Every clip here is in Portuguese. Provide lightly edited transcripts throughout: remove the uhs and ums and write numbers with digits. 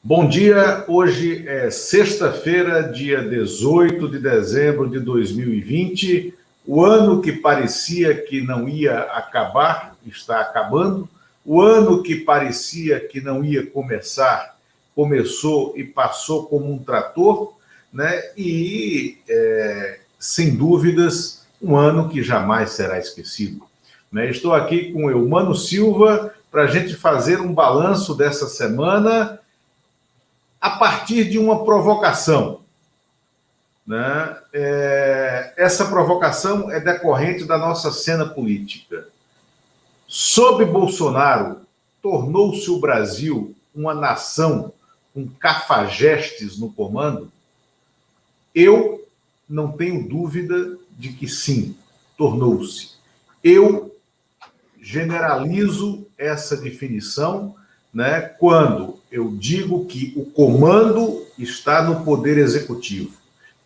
Bom dia, hoje é sexta-feira, dia 18 de dezembro de 2020. O ano que parecia que não ia acabar, está acabando. O ano que parecia que não ia começar, começou e passou como um trator, né? Sem dúvidas, um ano que jamais será esquecido. Né? Estou aqui com o Eumano Silva para a gente fazer um balanço dessa semana a partir de uma provocação. Né? Essa provocação é decorrente da nossa cena política. Sob Bolsonaro, tornou-se o Brasil uma nação com cafajestes no comando? Eu não tenho dúvida de que sim, tornou-se. Eu generalizo essa definição, né, quando eu digo que o comando está no Poder Executivo.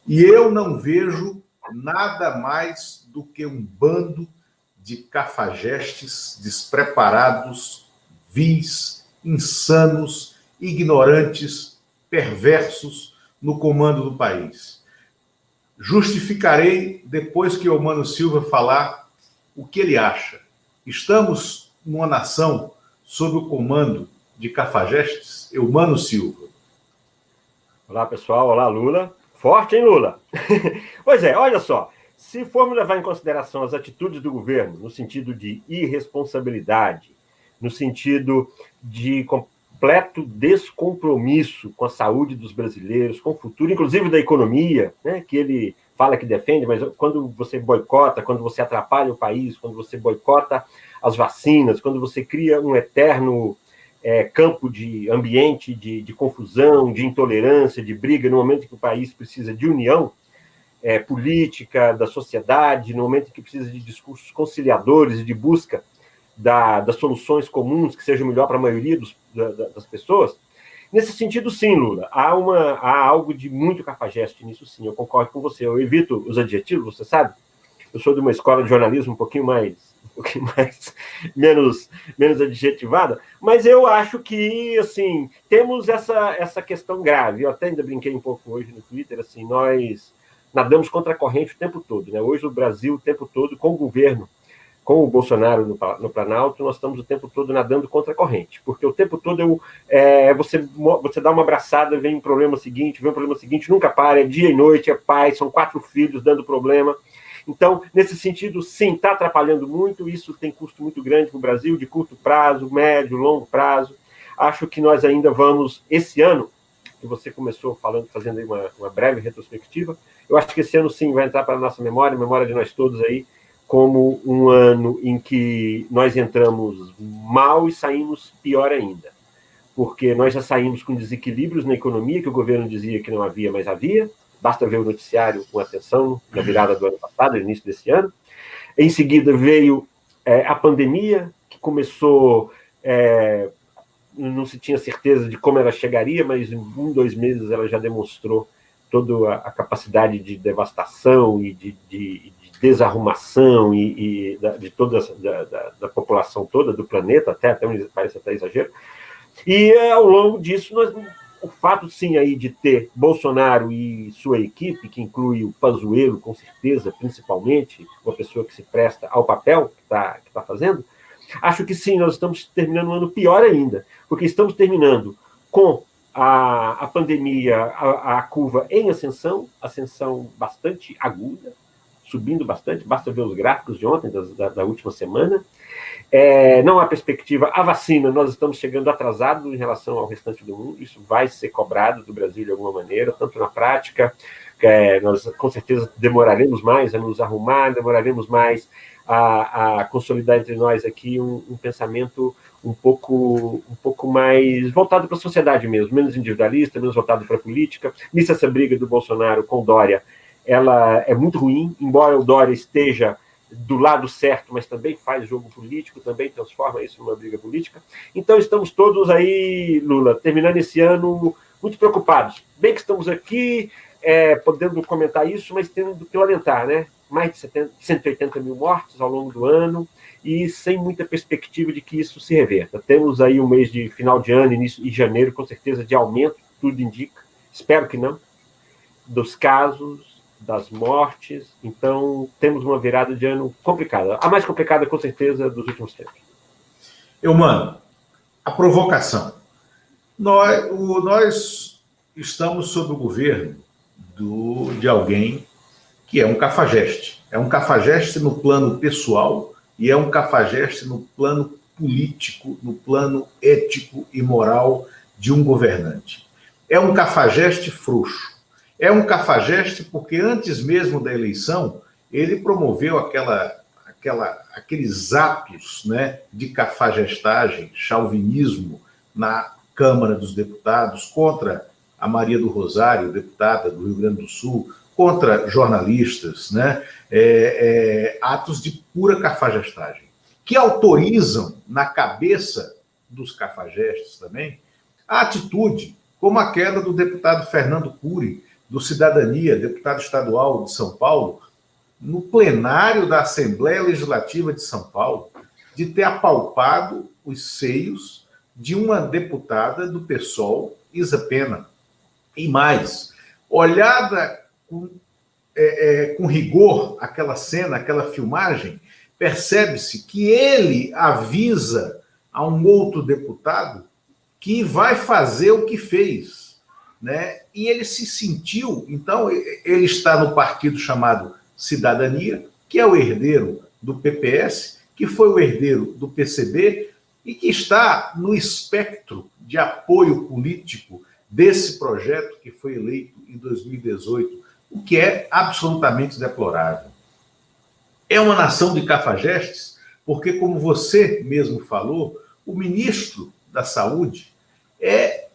E eu não vejo nada mais do que um bando de cafajestes despreparados, vis, insanos, ignorantes, perversos no comando do país. Justificarei depois que o Eumano Silva falar o que ele acha. Estamos numa nação sob o comando de cafajestes? Eumano Silva. Olá, pessoal. Olá, Lula. Forte, hein, Lula? Pois é, olha só. Se formos levar em consideração as atitudes do governo, no sentido de irresponsabilidade, no sentido de completo descompromisso com a saúde dos brasileiros, com o futuro, inclusive da economia, né, que ele fala que defende, mas quando você boicota, quando você atrapalha o país, quando você boicota as vacinas, quando você cria um eterno campo de ambiente de confusão, de intolerância, de briga, no momento em que o país precisa de união política, da sociedade, no momento em que precisa de discursos conciliadores e de busca das soluções comuns que sejam melhor para a maioria das pessoas. Nesse sentido, sim, Lula, há algo de muito cafajeste nisso, sim, eu concordo com você. Eu evito os adjetivos, você sabe? Eu sou de uma escola de jornalismo um pouquinho menos adjetivada, mas eu acho que, assim, temos essa questão grave. Eu até ainda brinquei um pouco hoje no Twitter, assim, nós nadamos contra a corrente o tempo todo, né? Hoje o Brasil, o tempo todo, com o governo, com o Bolsonaro no Planalto, nós estamos o tempo todo nadando contra a corrente, porque o tempo todo você dá uma abraçada, vem um problema seguinte, nunca para, é dia e noite, é pai, são 4 filhos dando problema. Então, nesse sentido, sim, está atrapalhando muito, isso tem custo muito grande para o Brasil, de curto prazo, médio, longo prazo. Acho que nós ainda vamos, esse ano, que você começou fazendo aí uma breve retrospectiva, eu acho que esse ano, sim, vai entrar para a nossa memória de nós todos aí, como um ano em que nós entramos mal e saímos pior ainda. Porque nós já saímos com desequilíbrios na economia, que o governo dizia que não havia, mas havia. Basta ver o noticiário com atenção na virada do ano passado, no início desse ano. Em seguida veio a pandemia, que começou... não se tinha certeza de como ela chegaria, mas em 2 meses ela já demonstrou toda a capacidade de devastação e de desarrumação e de toda da população toda, do planeta, até parece até exagero. E ao longo disso, o fato, sim, aí de ter Bolsonaro e sua equipe, que inclui o Pazuello, com certeza, principalmente, uma pessoa que se presta ao papel que está fazendo, acho que sim, nós estamos terminando um ano pior ainda, porque estamos terminando com a pandemia, a curva em ascensão bastante aguda, subindo bastante, basta ver os gráficos de ontem, da última semana. Não há perspectiva. A vacina, nós estamos chegando atrasados em relação ao restante do mundo, isso vai ser cobrado do Brasil de alguma maneira, tanto na prática, nós com certeza demoraremos mais a nos arrumar, demoraremos mais a consolidar entre nós aqui um pensamento um pouco mais voltado para a sociedade mesmo, menos individualista, menos voltado para a política. Nisso, essa briga do Bolsonaro com o Dória, ela é muito ruim, embora o Dória esteja do lado certo, mas também faz jogo político, também transforma isso numa briga política. Então, estamos todos aí, Lula, terminando esse ano muito preocupados. Bem que estamos aqui podendo comentar isso, mas tendo que lamentar, né? mais de 180 mil mortes ao longo do ano e sem muita perspectiva de que isso se reverta. Temos aí um mês de final de ano, início de janeiro, com certeza, de aumento, tudo indica, espero que não, dos casos, das mortes. Então, temos uma virada de ano complicada. A mais complicada, com certeza, dos últimos tempos. Eumano, a provocação. Nós estamos sob o governo de alguém que é um cafajeste. É um cafajeste no plano pessoal e é um cafajeste no plano político, no plano ético e moral de um governante. É um cafajeste frouxo. É um cafajeste porque antes mesmo da eleição ele promoveu aqueles atos, né, de cafajestagem, chauvinismo na Câmara dos Deputados contra a Maria do Rosário, deputada do Rio Grande do Sul, contra jornalistas, né, atos de pura cafajestagem, que autorizam na cabeça dos cafajestes também a atitude como a queda do deputado Fernando Cury, do Cidadania, deputado estadual de São Paulo, no plenário da Assembleia Legislativa de São Paulo, de ter apalpado os seios de uma deputada do PSOL, Isa Pena. E mais, olhada com rigor aquela cena, aquela filmagem, percebe-se que ele avisa a um outro deputado que vai fazer o que fez, né? E ele se sentiu, então, ele está no partido chamado Cidadania, que é o herdeiro do PPS, que foi o herdeiro do PCB e que está no espectro de apoio político desse projeto que foi eleito em 2018, o que é absolutamente deplorável. É uma nação de cafajestes, porque, como você mesmo falou, o ministro da Saúde é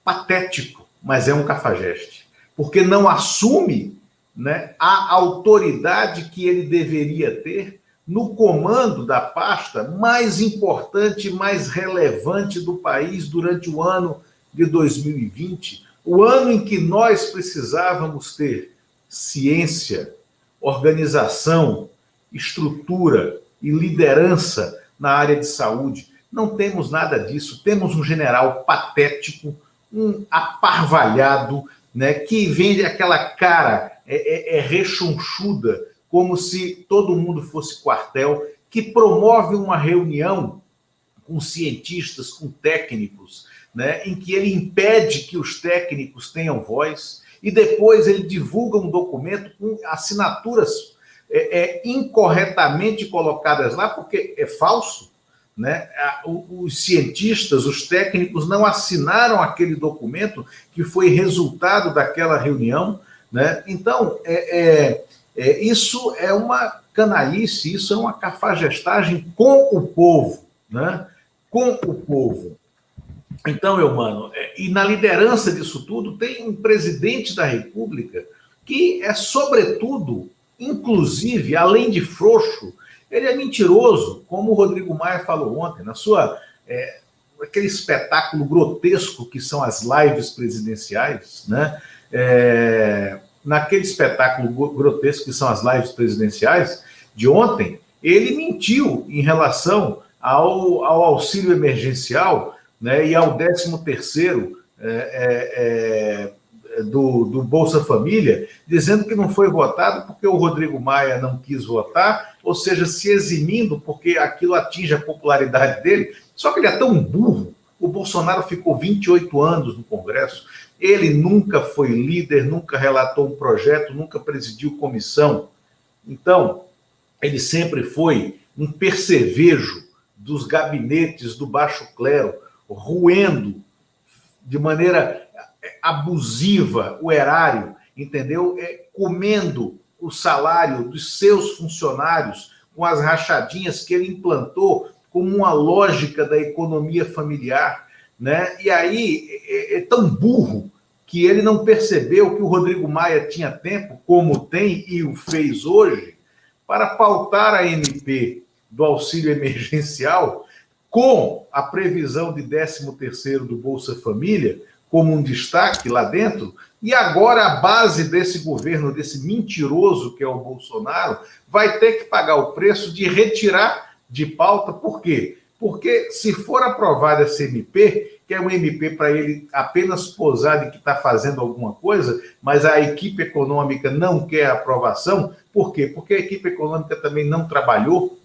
patético, mas é um cafajeste, porque não assume, né, a autoridade que ele deveria ter no comando da pasta mais importante, mais relevante do país durante o ano de 2020, o ano em que nós precisávamos ter ciência, organização, estrutura e liderança na área de saúde. Não temos nada disso. Temos um general patético, um aparvalhado, né, que vende aquela cara rechonchuda, como se todo mundo fosse quartel, que promove uma reunião com cientistas, com técnicos, né, em que ele impede que os técnicos tenham voz, e depois ele divulga um documento com assinaturas incorretamente colocadas lá, porque é falso, né? Os cientistas, os técnicos não assinaram aquele documento que foi resultado daquela reunião, né? Então, isso é uma canalice, isso é uma cafajestagem com o povo, né? Com o povo. Então, Eumano, e na liderança disso tudo tem um presidente da República que é, sobretudo, inclusive, além de frouxo, ele é mentiroso, como o Rodrigo Maia falou ontem, na sua aquele espetáculo grotesco que são as lives presidenciais, né? Naquele espetáculo grotesco que são as lives presidenciais de ontem, ele mentiu em relação ao auxílio emergencial, né, e ao 13º do Bolsa Família, dizendo que não foi votado porque o Rodrigo Maia não quis votar, ou seja, se eximindo porque aquilo atinge a popularidade dele. Só que ele é tão burro. O Bolsonaro ficou 28 anos no Congresso, ele nunca foi líder, nunca relatou um projeto, nunca presidiu comissão. Então, ele sempre foi um percevejo dos gabinetes do baixo clero, roendo de maneira abusiva o erário, entendeu? Comendo o salário dos seus funcionários com as rachadinhas que ele implantou como uma lógica da economia familiar, né? E aí é tão burro que ele não percebeu que o Rodrigo Maia tinha tempo, como tem e o fez hoje, para pautar a MP do auxílio emergencial com a previsão de 13º do Bolsa Família, como um destaque lá dentro, e agora a base desse governo, desse mentiroso que é o Bolsonaro, vai ter que pagar o preço de retirar de pauta. Por quê? Porque se for aprovada essa MP, que é um MP para ele apenas posar de que está fazendo alguma coisa, mas a equipe econômica não quer aprovação. Por quê? Porque a equipe econômica também não trabalhou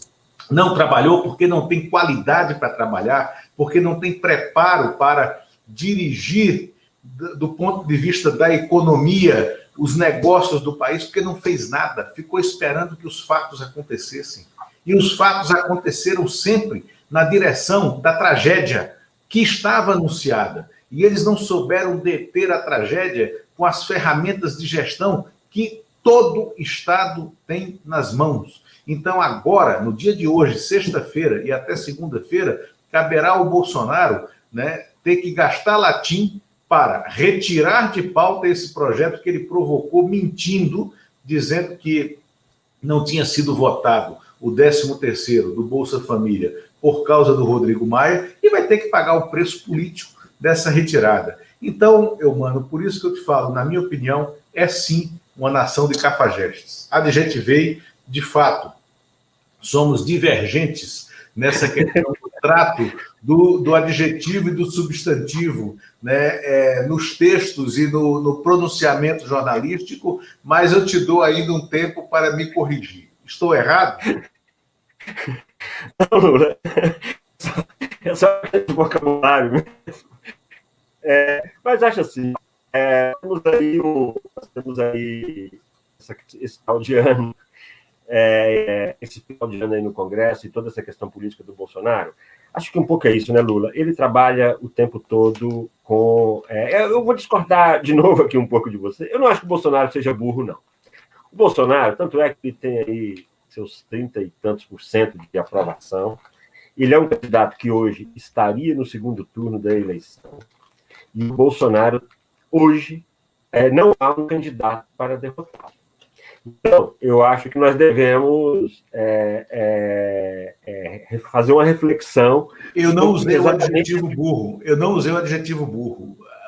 porque não tem qualidade para trabalhar, porque não tem preparo para dirigir do ponto de vista da economia os negócios do país, porque não fez nada, ficou esperando que os fatos acontecessem. E os fatos aconteceram sempre na direção da tragédia que estava anunciada. E eles não souberam deter a tragédia com as ferramentas de gestão que todo Estado tem nas mãos. Então, agora, no dia de hoje, sexta-feira e até segunda-feira, caberá ao Bolsonaro, né, ter que gastar latim para retirar de pauta esse projeto que ele provocou mentindo, dizendo que não tinha sido votado o 13º do Bolsa Família por causa do Rodrigo Maia, e vai ter que pagar o preço político dessa retirada. Então, Eumano, por isso que eu te falo, na minha opinião, é sim uma nação de cafajestes. Adjetivei, de fato, somos divergentes nessa questão do trato do adjetivo e do substantivo, né, nos textos e no pronunciamento jornalístico, mas eu te dou ainda um tempo para me corrigir. Estou errado? Não, Lula. É só esse vocabulário mesmo. Mas acho assim, temos aí esse final de ano, esse final de ano aí no Congresso e toda essa questão política do Bolsonaro. Acho que um pouco é isso, né, Lula? Ele trabalha o tempo todo com... eu vou discordar de novo aqui um pouco de você. Eu não acho que o Bolsonaro seja burro, não. O Bolsonaro, tanto é que ele tem aí seus 30 e tantos % de aprovação. Ele é um candidato que hoje estaria no segundo turno da eleição. E o Bolsonaro, hoje, não há um candidato para derrotá-lo. Então, eu acho que nós devemos fazer uma reflexão. Eu não usei o adjetivo burro.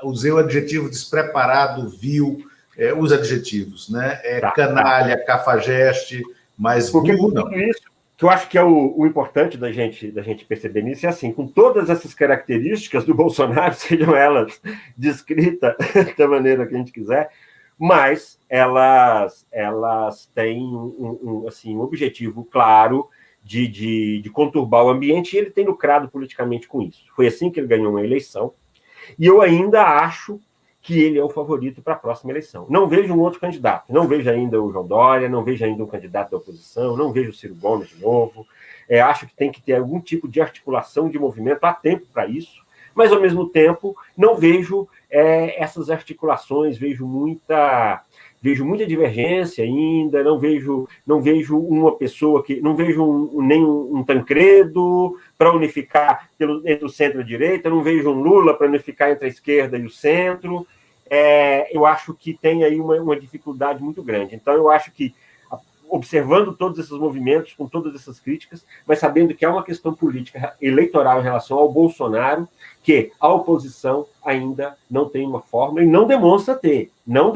Usei o adjetivo despreparado, vil, os adjetivos, né? Canalha, cafajeste, mas burro não. Isso que eu acho que é o importante da gente perceber nisso é assim, com todas essas características do Bolsonaro, sejam elas descritas da maneira que a gente quiser, mas elas têm um objetivo claro de conturbar o ambiente, e ele tem lucrado politicamente com isso. Foi assim que ele ganhou uma eleição, e eu ainda acho que ele é o favorito para a próxima eleição. Não vejo um outro candidato, não vejo ainda o João Dória, não vejo ainda um candidato da oposição, não vejo o Ciro Gomes de novo. Acho que tem que ter algum tipo de articulação de movimento, há tempo para isso, mas, ao mesmo tempo, não vejo essas articulações, vejo muita divergência ainda, não vejo uma pessoa que... Não vejo nem um Tancredo para unificar entre o centro e a direita, não vejo um Lula para unificar entre a esquerda e o centro. Eu acho que tem aí uma dificuldade muito grande. Então, eu acho que, observando todos esses movimentos, com todas essas críticas, mas sabendo que há uma questão política eleitoral em relação ao Bolsonaro, que a oposição ainda não tem uma fórmula e não demonstra ter. Não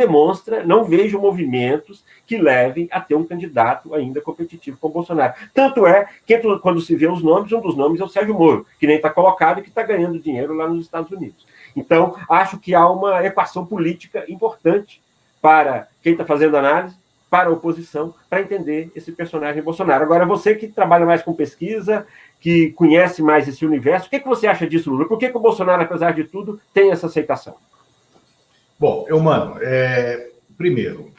vejo movimentos que levem a ter um candidato ainda competitivo com o Bolsonaro. Tanto é que, quando se vê os nomes, um dos nomes é o Sérgio Moro, que nem está colocado e que está ganhando dinheiro lá nos Estados Unidos. Então, acho que há uma equação política importante para quem está fazendo análise, para a oposição, para entender esse personagem Bolsonaro. Agora, você que trabalha mais com pesquisa, que conhece mais esse universo, o que você acha disso, Lula? Por que o Bolsonaro, apesar de tudo, tem essa aceitação? Bom, Eumano, primeiro,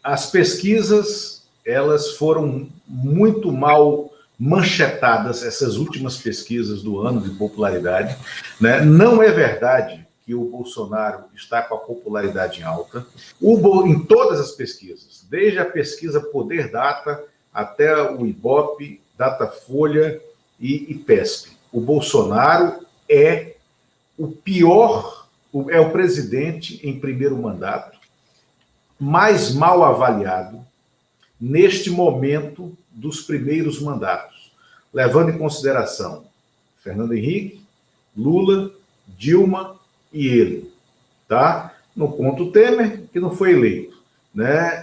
as pesquisas, elas foram muito mal manchetadas, essas últimas pesquisas do ano de popularidade, né? Não é verdade que o Bolsonaro está com a popularidade alta. Em todas as pesquisas, desde a pesquisa Poder Data até o Ibope, Datafolha e PESP, o Bolsonaro é o pior, é o presidente em primeiro mandato, mais mal avaliado neste momento dos primeiros mandatos, levando em consideração Fernando Henrique, Lula, Dilma e ele. tá? Não conta o Temer, que não foi eleito, né?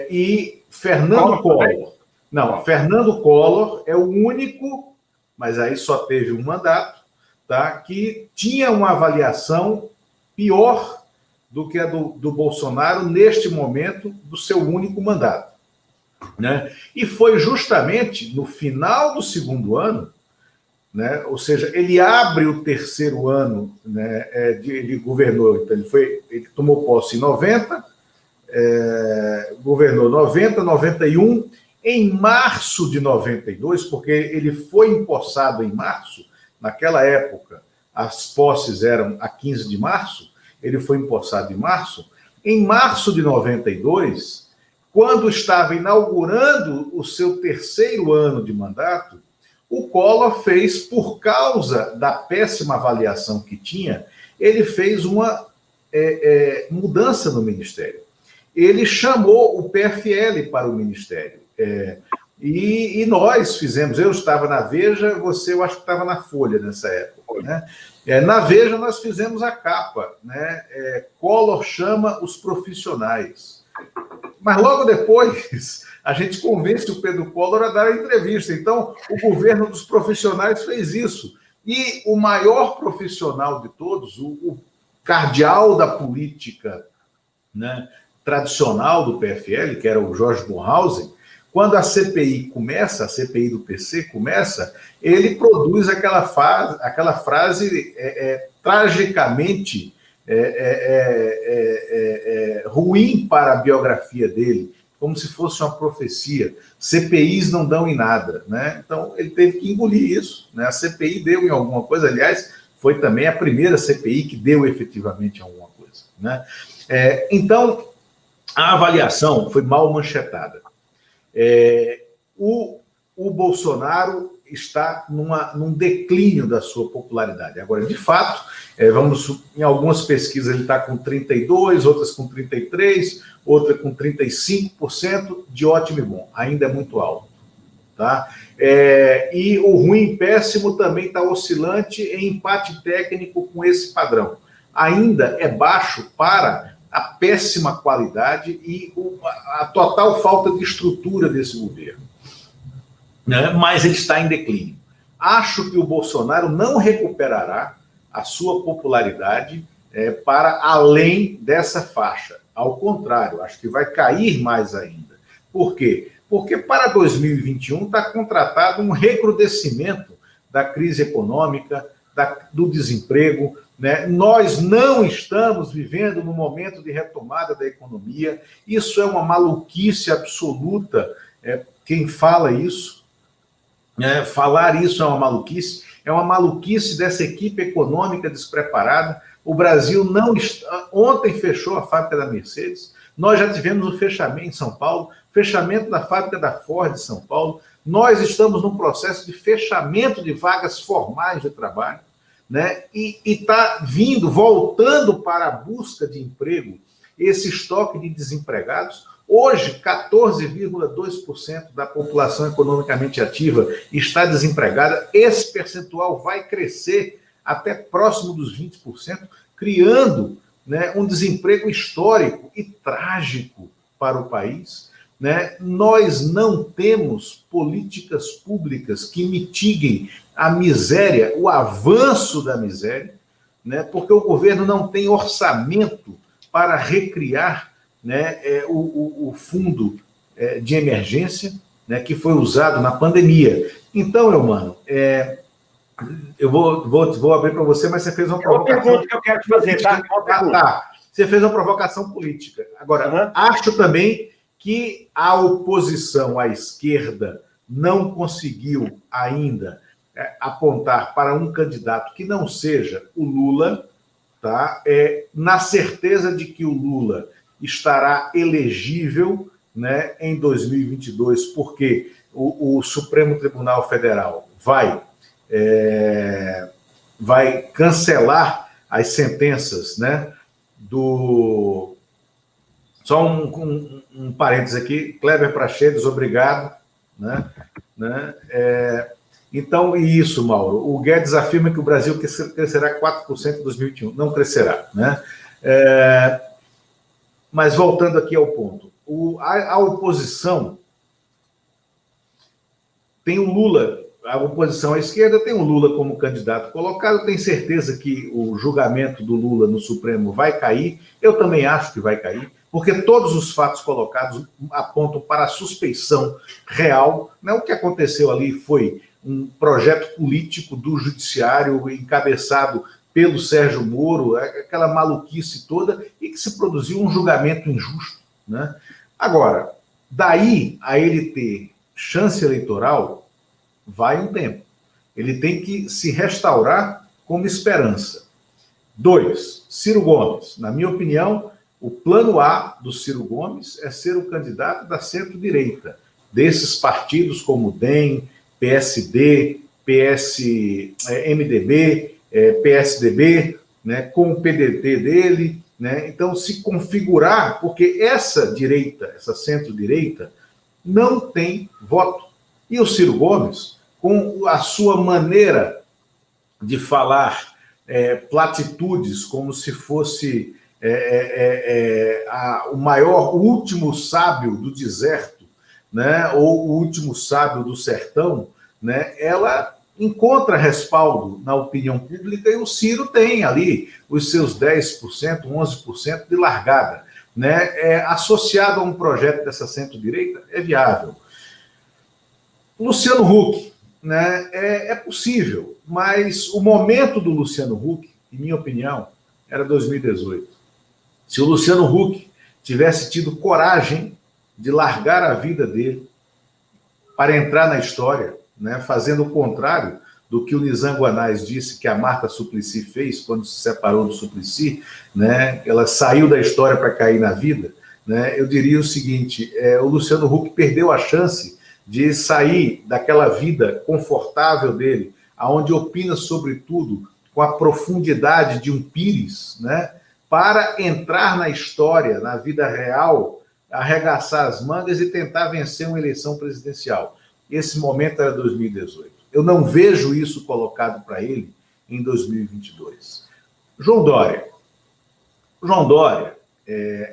E Fernando Collor. Não, Fernando Collor é o único, mas aí só teve um mandato, tá? Que tinha uma avaliação pior do que a do Bolsonaro neste momento do seu único mandato, né? E foi justamente no final do segundo ano, né? Ou seja, ele abre o terceiro ano, né? Ele governou, então ele tomou posse em 90, governou 90, 91, em março de 92, porque ele foi empossado em março, naquela época as posses eram a 15 de março, ele foi empossado em março. Em março de 92, quando estava inaugurando o seu terceiro ano de mandato, o Collor fez, por causa da péssima avaliação que tinha, ele fez uma mudança no Ministério. Ele chamou o PFL para o Ministério. E nós fizemos, eu estava na Veja, você eu acho que estava na Folha nessa época, né? Na Veja nós fizemos a capa, né? Collor chama os profissionais. Mas logo depois a gente convence o Pedro Collor a dar a entrevista. Então o governo dos profissionais fez isso. E o maior profissional de todos, o cardeal da política, né, tradicional do PFL, que era o Jorge Bornhausen, quando a CPI começa, a CPI do PC começa, ele produz aquela frase tragicamente ruim para a biografia dele, como se fosse uma profecia. CPIs não dão em nada, né? Então, ele teve que engolir isso, né? A CPI deu em alguma coisa, aliás, foi também a primeira CPI que deu efetivamente alguma coisa, né? Então, a avaliação foi mal manchetada. O Bolsonaro está num declínio da sua popularidade. Agora, de fato, em algumas pesquisas ele está com 32%, outras com 33%, outra com 35%, de ótimo e bom. Ainda é muito alto. Tá? E o ruim e péssimo também está oscilante em empate técnico com esse padrão. Ainda é baixo para a péssima qualidade e a total falta de estrutura desse governo, né? Mas ele está em declínio. Acho que o Bolsonaro não recuperará a sua popularidade para além dessa faixa. Ao contrário, acho que vai cair mais ainda. Por quê? Porque para 2021 está contratado um recrudescimento da crise econômica, do desemprego, né? Nós não estamos vivendo no momento de retomada da economia. Isso é uma maluquice absoluta. Quem fala isso, falar isso é uma maluquice dessa equipe econômica despreparada. O Brasil não está... Ontem fechou a fábrica da Mercedes, nós já tivemos o fechamento em São Paulo, fechamento da fábrica da Ford em São Paulo, nós estamos num processo de fechamento de vagas formais de trabalho, né? E está voltando para a busca de emprego, esse estoque de desempregados. Hoje, 14,2% da população economicamente ativa está desempregada. Esse percentual vai crescer até próximo dos 20%, criando, né, um desemprego histórico e trágico para o país, né? Nós não temos políticas públicas que mitiguem a miséria, o avanço da miséria, né? Porque o governo não tem orçamento para recriar, né, o fundo de emergência, né, que foi usado na pandemia. Então, meu mano, eu vou abrir para você, mas você fez uma provocação. É uma pergunta que eu quero te fazer, tá? Tá. Você fez uma provocação política. Agora, acho também que a oposição à esquerda não conseguiu ainda apontar para um candidato que não seja o Lula, tá? Na certeza de que o Lula estará elegível, né, em 2022, porque o Supremo Tribunal Federal vai cancelar as sentenças, né, Só um parênteses aqui, Kleber Prachedes, obrigado. Né? Então, isso, Mauro. O Guedes afirma que o Brasil crescerá 4% em 2021. Não crescerá. Né? Mas voltando aqui ao ponto, a oposição tem o Lula, a oposição à esquerda tem o Lula como candidato colocado, tem certeza que o julgamento do Lula no Supremo vai cair, eu também acho que vai cair, porque todos os fatos colocados apontam para a suspeição real, né? O que aconteceu ali foi um projeto político do judiciário encabeçado pelo Sérgio Moro, aquela maluquice toda, e que se produziu um julgamento injusto, né? Agora, daí a ele ter chance eleitoral, vai um tempo. Ele tem que se restaurar como esperança. 2, Ciro Gomes. Na minha opinião, o plano A do Ciro Gomes é ser o candidato da centro-direita, desses partidos como DEM, PSD, MDB, PSDB, né, com o PDT dele, né? Então, se configurar, porque essa direita, essa centro-direita, não tem voto. E o Ciro Gomes, com a sua maneira de falar platitudes, como se fosse o último sábio do deserto, né, ou o último sábio do sertão, né, ela encontra respaldo na opinião pública e o Ciro tem ali os seus 10%, 11% de largada, né, associado a um projeto dessa centro-direita, é viável. Luciano Huck, né, é possível, mas o momento do Luciano Huck, em minha opinião, era 2018. Se o Luciano Huck tivesse tido coragem de largar a vida dele para entrar na história, né, fazendo o contrário do que o Nizam Guanais disse que a Marta Suplicy fez quando se separou do Suplicy, né, ela saiu da história para cair na vida, né, eu diria o seguinte, o Luciano Huck perdeu a chance de sair daquela vida confortável dele, aonde opina sobre tudo com a profundidade de um Pires, né, para entrar na história, na vida real, arregaçar as mangas e tentar vencer uma eleição presidencial. Esse momento era 2018. Eu não vejo isso colocado para ele em 2022. João Dória. João Dória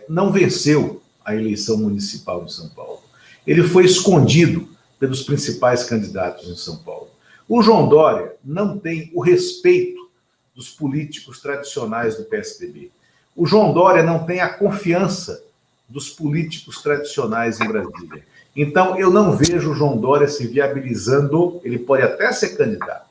não venceu a eleição municipal de São Paulo. Ele foi escondido pelos principais candidatos em São Paulo. O João Dória não tem o respeito dos políticos tradicionais do PSDB. O João Dória não tem a confiança dos políticos tradicionais em Brasília. Então, eu não vejo o João Dória se viabilizando, ele pode até ser candidato,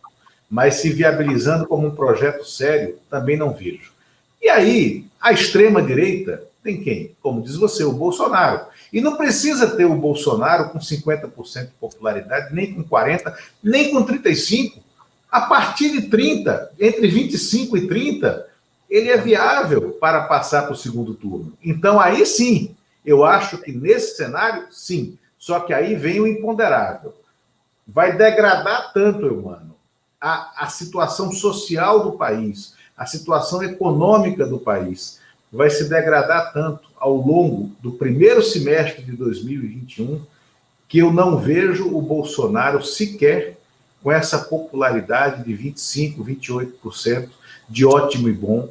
mas se viabilizando como um projeto sério, também não vejo. E aí, a extrema-direita tem quem? Como diz você, o Bolsonaro. E não precisa ter o Bolsonaro com 50% de popularidade, nem com 40%, nem com 35%. A partir de 30%, entre 25% e 30%, ele é viável para passar para o segundo turno. Então, aí sim, eu acho que nesse cenário, sim. Só que aí vem o imponderável. Vai degradar tanto, Eumano, a situação social do país, a situação econômica do país, vai se degradar tanto ao longo do primeiro semestre de 2021, que eu não vejo o Bolsonaro sequer com essa popularidade de 25%, 28% de ótimo e bom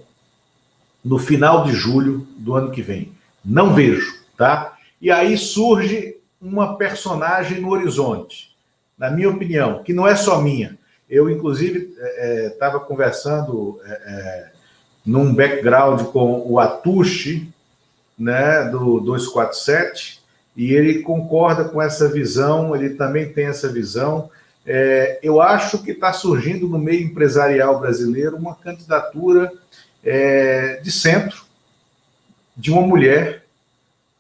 no final de julho do ano que vem. Não vejo, tá? E aí surge uma personagem no horizonte, na minha opinião, que não é só minha. Eu, inclusive, estava conversando num background com o Atushi, né, do 247, e ele concorda com essa visão, ele também tem essa visão. Eu acho que está surgindo no meio empresarial brasileiro uma candidatura de centro, de uma mulher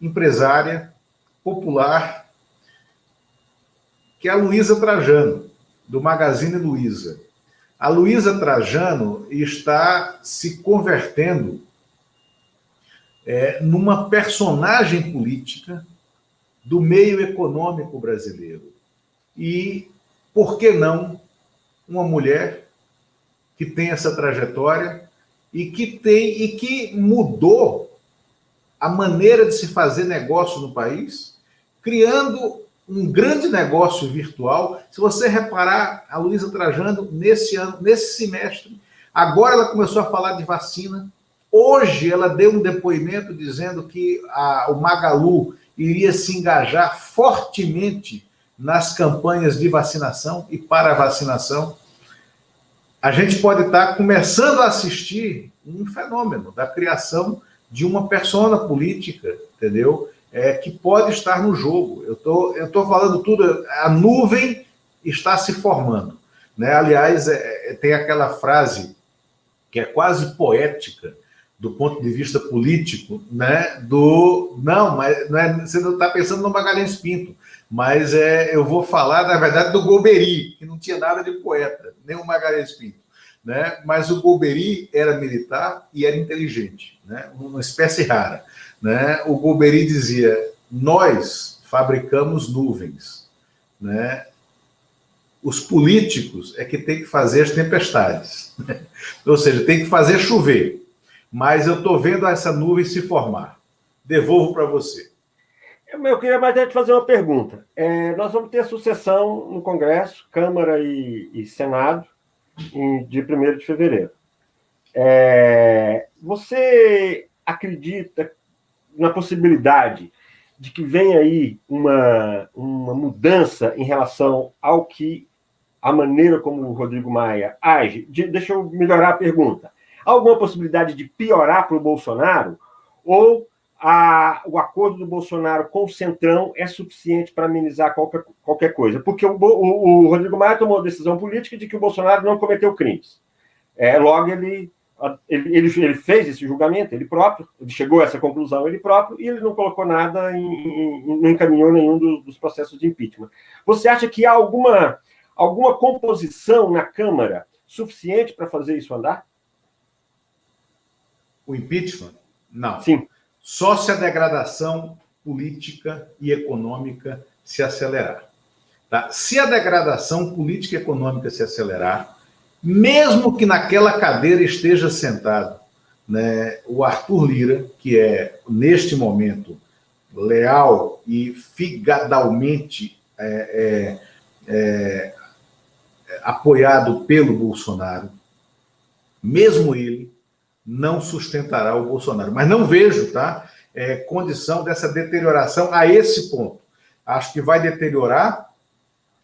empresária, popular, que é a Luísa Trajano, do Magazine Luiza. A Luísa Trajano está se convertendo numa personagem política do meio econômico brasileiro. E, por que não, uma mulher que tem essa trajetória e que mudou a maneira de se fazer negócio no país, criando um grande negócio virtual. Se você reparar, a Luísa Trajano, nesse semestre, agora ela começou a falar de vacina, Hoje ela deu um depoimento dizendo que o Magalu iria se engajar fortemente nas campanhas de vacinação e para a vacinação. A gente pode estar começando a assistir um fenômeno da criação de uma persona política, entendeu? Que pode estar no jogo. Eu tô falando tudo, a nuvem está se formando, né? Aliás, tem aquela frase que é quase poética do ponto de vista político, né? Você não está pensando no Magalhães Pinto, mas eu vou falar, na verdade, do Golbery, que não tinha nada de poeta, nem o Magalhães Pinto, né? Mas o Golbery era militar e era inteligente, né? Uma espécie rara, né? O Golbery dizia: nós fabricamos nuvens, né? Os políticos é que tem que fazer as tempestades, né? Ou seja, tem que fazer chover. Mas eu estou vendo essa nuvem se formar. Devolvo para você. Eu queria mais te fazer uma pergunta. Nós vamos ter sucessão no Congresso, Câmara e Senado, de 1º de fevereiro. Você acredita na possibilidade de que venha aí uma mudança em relação à maneira como o Rodrigo Maia age? Deixa eu melhorar a pergunta. Há alguma possibilidade de piorar para o Bolsonaro? Ou o acordo do Bolsonaro com o Centrão é suficiente para amenizar qualquer coisa? Porque o Rodrigo Maia tomou a decisão política de que o Bolsonaro não cometeu crimes. Logo, ele fez esse julgamento, ele próprio, ele chegou a essa conclusão ele próprio, e ele não colocou nada, não encaminhou nenhum dos processos de impeachment. Você acha que há alguma composição na Câmara suficiente para fazer isso andar? O impeachment? Não. Sim. Só se a degradação política e econômica se acelerar. Tá? Se a degradação política e econômica se acelerar, mesmo que naquela cadeira esteja sentado, né, o Arthur Lira, que é, neste momento, leal e figadalmente apoiado pelo Bolsonaro, mesmo ele não sustentará o Bolsonaro. Mas não vejo, tá, condição dessa deterioração a esse ponto. Acho que vai deteriorar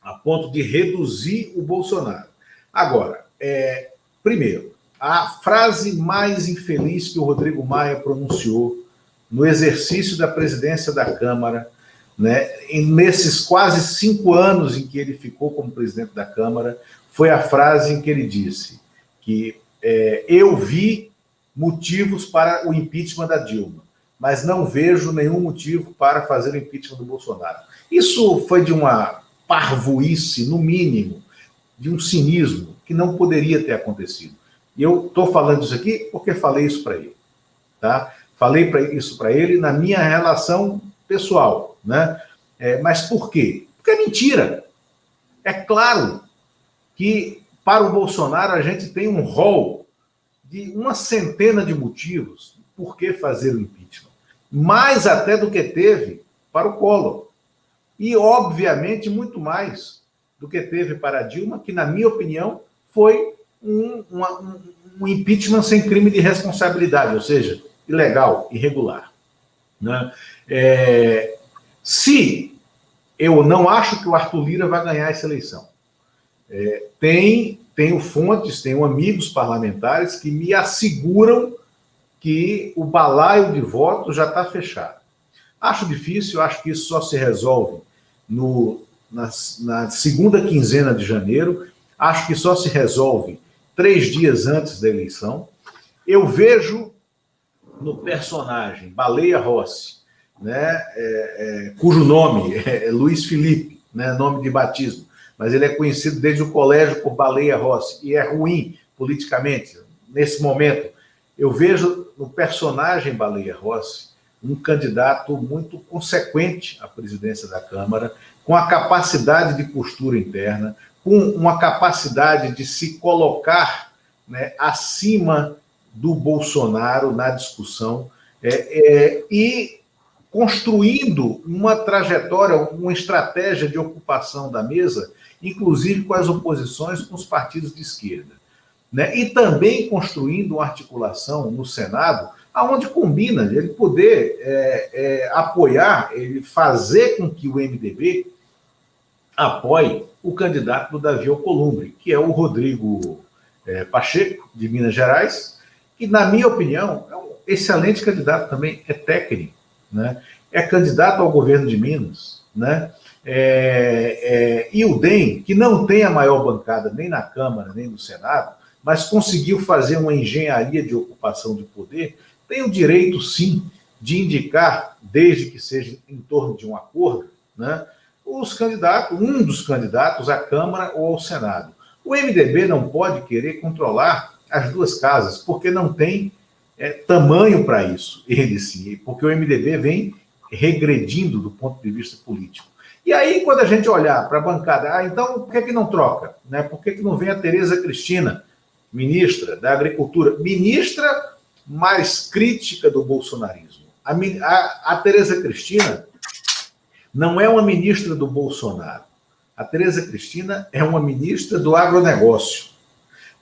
a ponto de reduzir o Bolsonaro. Agora, primeiro, a frase mais infeliz que o Rodrigo Maia pronunciou no exercício da presidência da Câmara, né, nesses quase 5 anos em que ele ficou como presidente da Câmara, foi a frase em que ele disse que eu vi motivos para o impeachment da Dilma, mas não vejo nenhum motivo para fazer o impeachment do Bolsonaro. Isso foi de uma parvoíce, no mínimo, de um cinismo que não poderia ter acontecido. E eu estou falando isso aqui porque falei isso para ele. Tá? Falei isso para ele na minha relação pessoal. Né? Mas por quê? Porque é mentira. É claro que para o Bolsonaro a gente tem um rol de uma centena de motivos por que fazer o impeachment. Mais até do que teve para o Collor. E, obviamente, muito mais do que teve para a Dilma, que, na minha opinião, foi um impeachment sem crime de responsabilidade, ou seja, ilegal, irregular. Né? Se eu não acho que o Arthur Lira vai ganhar essa eleição, tenho fontes, tenho amigos parlamentares que me asseguram que o balaio de votos já está fechado. Acho difícil, acho que isso só se resolve na segunda quinzena de janeiro, acho que só se resolve 3 dias antes da eleição. Eu vejo no personagem Baleia Rossi, né, cujo nome é Luiz Felipe, né, nome de batismo, mas ele é conhecido desde o colégio por Baleia Rossi, e é ruim politicamente. Nesse momento, eu vejo no personagem Baleia Rossi um candidato muito consequente à presidência da Câmara, com a capacidade de postura interna, com uma capacidade de se colocar, né, acima do Bolsonaro na discussão, e construindo uma trajetória, uma estratégia de ocupação da mesa, inclusive com as oposições, com os partidos de esquerda. né? E também construindo uma articulação no Senado, aonde combina ele poder apoiar, ele fazer com que o MDB apoie o candidato do Davi Alcolumbre, que é o Rodrigo Pacheco, de Minas Gerais, que, na minha opinião, é um excelente candidato também, é técnico, né? É candidato ao governo de Minas, né? E o DEM, que não tem a maior bancada nem na Câmara, nem no Senado, mas conseguiu fazer uma engenharia de ocupação de poder, tem o direito, sim, de indicar, desde que seja em torno de um acordo, né, os candidatos, um dos candidatos à Câmara ou ao Senado. O MDB não pode querer controlar as duas casas, porque não tem tamanho para isso, porque o MDB vem regredindo do ponto de vista político. E aí, quando a gente olhar para a bancada, então, por que não troca? Né? Por que não vem a Tereza Cristina, ministra da Agricultura, ministra mais crítica do bolsonarismo? A Tereza Cristina não é uma ministra do Bolsonaro. A Tereza Cristina é uma ministra do agronegócio.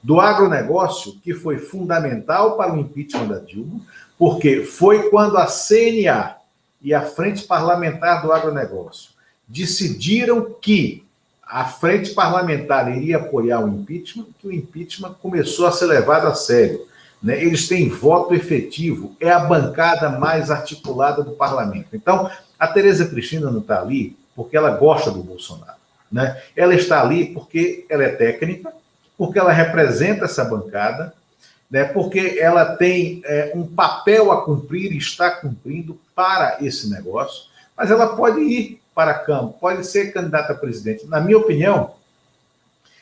Do agronegócio, que foi fundamental para o impeachment da Dilma, porque foi quando a CNA e a Frente Parlamentar do Agronegócio decidiram que a Frente Parlamentar iria apoiar o impeachment, que o impeachment começou a ser levado a sério. Né? Eles têm voto efetivo, é a bancada mais articulada do parlamento. Então, a Tereza Cristina não está ali porque ela gosta do Bolsonaro. Né? Ela está ali porque ela é técnica, porque ela representa essa bancada, né? Porque ela tem um papel a cumprir e está cumprindo para esse negócio, mas ela pode ir para a Câmara, pode ser candidata a presidente. Na minha opinião,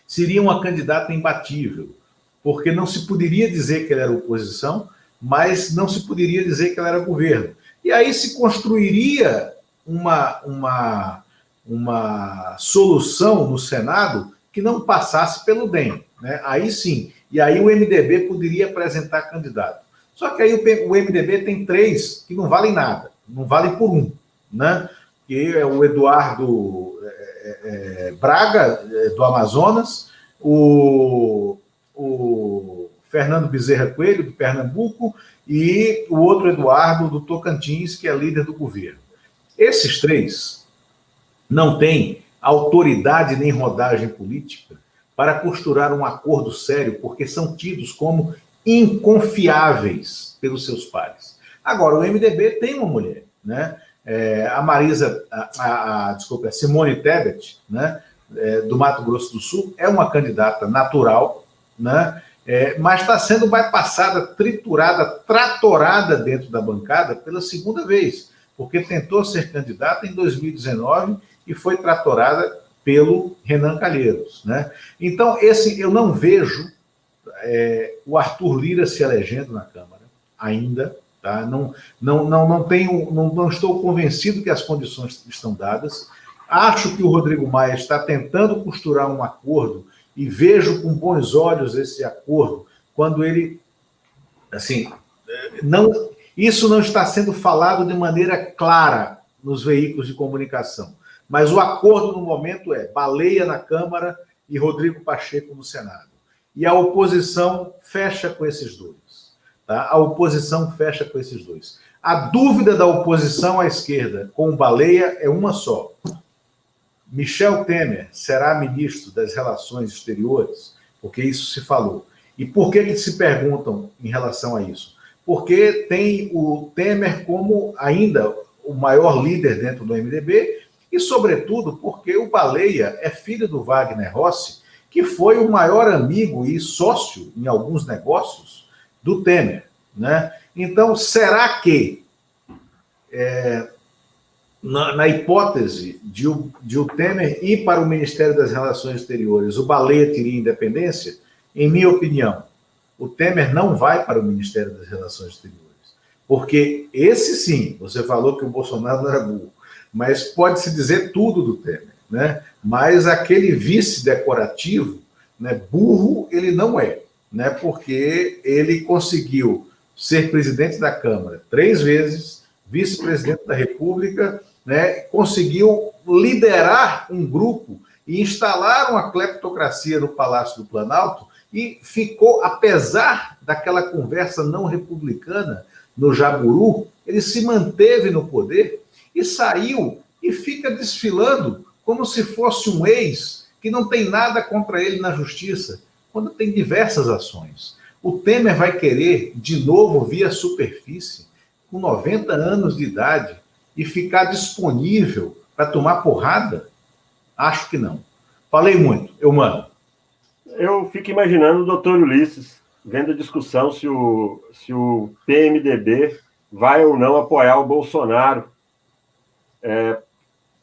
seria uma candidata imbatível, porque não se poderia dizer que ela era oposição, mas não se poderia dizer que ela era governo. E aí se construiria uma solução no Senado que não passasse pelo DEM. Né? Aí sim, e aí o MDB poderia apresentar candidato. Só que aí o MDB tem 3 que não valem nada, não valem por 1, né? Que é o Eduardo Braga, do Amazonas, o Fernando Bezerra Coelho, do Pernambuco, e o outro Eduardo, do Tocantins, que é líder do governo. Esses 3 não têm autoridade nem rodagem política para costurar um acordo sério, porque são tidos como inconfiáveis pelos seus pares. Agora, o MDB tem uma mulher, né? A Simone Tebet, né? Do Mato Grosso do Sul, é uma candidata natural, né? Mas está sendo bypassada, triturada, tratorada dentro da bancada pela segunda vez, porque tentou ser candidata em 2019 e foi tratorada pelo Renan Calheiros. Né? Então, eu não vejo o Arthur Lira se elegendo na Câmara ainda. Tá? Não estou convencido que as condições estão dadas. Acho que o Rodrigo Maia está tentando costurar um acordo e vejo com bons olhos esse acordo quando ele, assim, isso não está sendo falado de maneira clara nos veículos de comunicação, mas o acordo no momento é Baleia na Câmara e Rodrigo Pacheco no Senado. E a oposição fecha com esses dois. Tá? A oposição fecha com esses dois. A dúvida da oposição à esquerda com o Baleia é uma só. Michel Temer será ministro das Relações Exteriores? Porque isso se falou. E por que se perguntam em relação a isso? Porque tem o Temer como ainda o maior líder dentro do MDB e, sobretudo, porque o Baleia é filho do Wagner Rossi, que foi o maior amigo e sócio em alguns negócios do Temer. Né? Então, será que na hipótese de o Temer ir para o Ministério das Relações Exteriores, o Baleia teria independência? Em minha opinião, o Temer não vai para o Ministério das Relações Exteriores. Porque esse sim, você falou que o Bolsonaro não era burro, mas pode-se dizer tudo do Temer. Né? Mas aquele vice decorativo, né, burro ele não é, né? Porque ele conseguiu ser presidente da Câmara 3 vezes, vice-presidente da República, né, conseguiu liderar um grupo e instalar uma cleptocracia no Palácio do Planalto e ficou, apesar daquela conversa não republicana no Jaburu, ele se manteve no poder e saiu e fica desfilando como se fosse um ex que não tem nada contra ele na justiça, quando tem diversas ações. O Temer vai querer, de novo, via superfície, com 90 anos de idade, e ficar disponível para tomar porrada? Acho que não. Falei muito, Eumano. Eu fico imaginando o doutor Ulisses vendo a discussão se o PMDB vai ou não apoiar o Bolsonaro,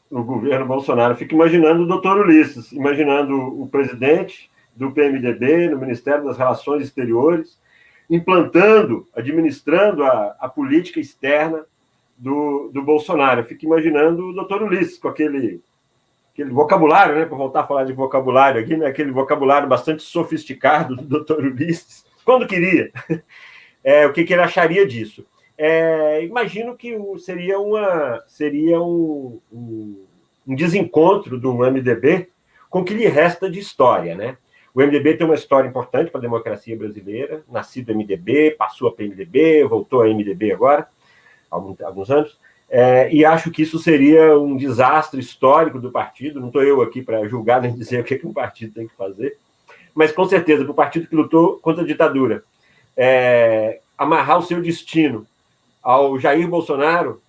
no governo Bolsonaro. Fico imaginando o doutor Ulisses, imaginando o presidente do PMDB no Ministério das Relações Exteriores, implantando, administrando a política externa do Bolsonaro. Eu fico imaginando o doutor Ulisses com aquele vocabulário, né, para voltar a falar de vocabulário aqui, né, aquele vocabulário bastante sofisticado do Dr. Ulisses, quando queria, o que ele acharia disso. Imagino que seria um desencontro do MDB com o que lhe resta de história, né? O MDB tem uma história importante para a democracia brasileira, nascido do MDB, passou a PMDB, voltou a MDB agora, há alguns anos, e acho que isso seria um desastre histórico do partido. Não estou eu aqui para julgar nem dizer o que um partido tem que fazer, mas com certeza, para o partido que lutou contra a ditadura, amarrar o seu destino ao Jair Bolsonaro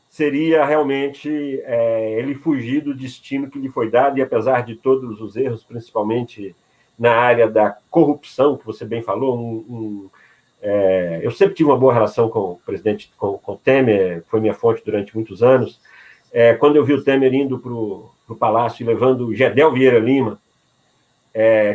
seria realmente ele fugir do destino que lhe foi dado, e apesar de todos os erros, principalmente na área da corrupção, que você bem falou, eu sempre tive uma boa relação com o presidente, com o Temer, foi minha fonte durante muitos anos. Quando eu vi o Temer indo para o Palácio e levando o Gedel Vieira Lima,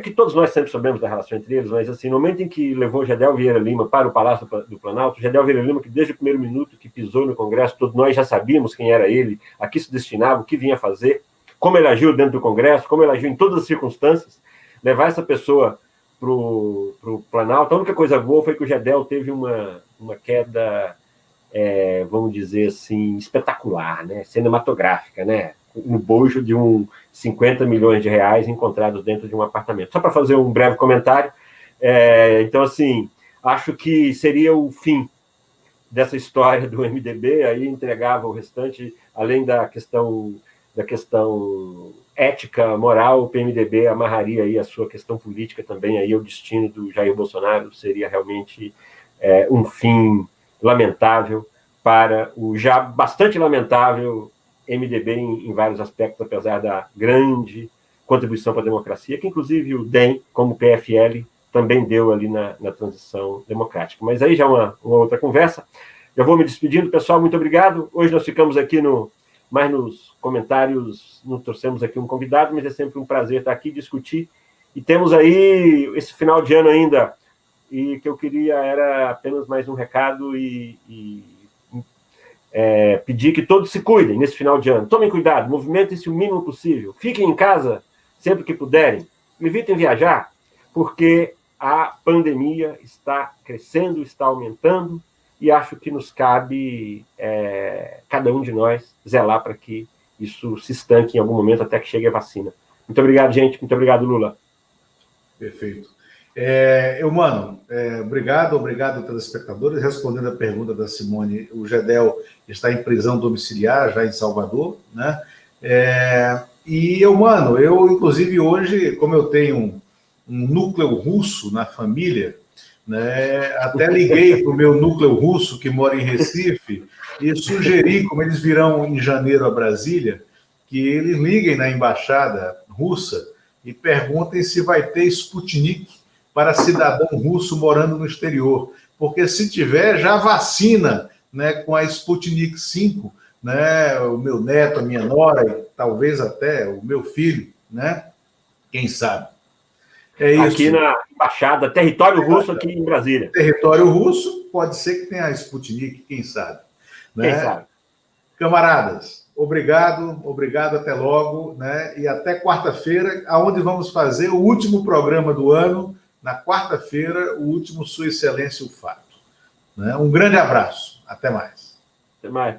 que todos nós sempre sabemos da relação entre eles, mas assim, no momento em que levou o Gedel Vieira Lima para o Palácio do Planalto, o Gedel Vieira Lima, que desde o primeiro minuto que pisou no Congresso, todos nós já sabíamos quem era ele, a que se destinava, o que vinha fazer, como ele agiu dentro do Congresso, como ele agiu em todas as circunstâncias, levar essa pessoa para o Planalto. A única coisa boa foi que o Gedel teve uma queda, vamos dizer assim, espetacular, né? Cinematográfica, né? No bojo de 50 milhões de reais encontrados dentro de um apartamento. Só para fazer um breve comentário. Então, assim, acho que seria o fim dessa história do MDB, aí entregava o restante, além da questão ética, moral, o PMDB amarraria aí a sua questão política também, aí o destino do Jair Bolsonaro seria realmente um fim lamentável para o já bastante lamentável MDB em vários aspectos, apesar da grande contribuição para a democracia, que inclusive o DEM, como PFL, também deu ali na transição democrática. Mas aí já uma outra conversa. Já vou me despedindo, pessoal, muito obrigado. Hoje nós ficamos aqui mais nos comentários, não trouxemos aqui um convidado, mas é sempre um prazer estar aqui, discutir. E temos aí esse final de ano ainda, e que eu queria era apenas mais um recado e pedir que todos se cuidem nesse final de ano. Tomem cuidado, movimentem-se o mínimo possível. Fiquem em casa sempre que puderem. Evitem viajar, porque a pandemia está crescendo, está aumentando, e acho que nos cabe, cada um de nós, zelar para que isso se estanque em algum momento até que chegue a vacina. Muito obrigado, gente. Muito obrigado, Lula. Perfeito. Mano, obrigado, telespectadores. Respondendo a pergunta da Simone, o Gedel está em prisão domiciliar, já em Salvador, né? Mano, eu, inclusive, hoje, como eu tenho um núcleo russo na família, né, até liguei para o meu núcleo russo, que mora em Recife, e sugeri, como eles virão em janeiro a Brasília, que eles liguem na embaixada russa e perguntem se vai ter Sputnik para cidadão russo morando no exterior. Porque se tiver, já vacina, né, com a Sputnik 5, né, o meu neto, a minha nora, e talvez até o meu filho, né? Quem sabe? Isso. Aqui na embaixada, território russo aqui em Brasília. Território russo, pode ser que tenha a Sputnik, quem sabe? Né? Quem sabe? Camaradas, obrigado, até logo, né? E até quarta-feira, aonde vamos fazer o último programa do ano, na quarta-feira, o último Sua Excelência o Fato. Né? Um grande abraço, até mais. Até mais.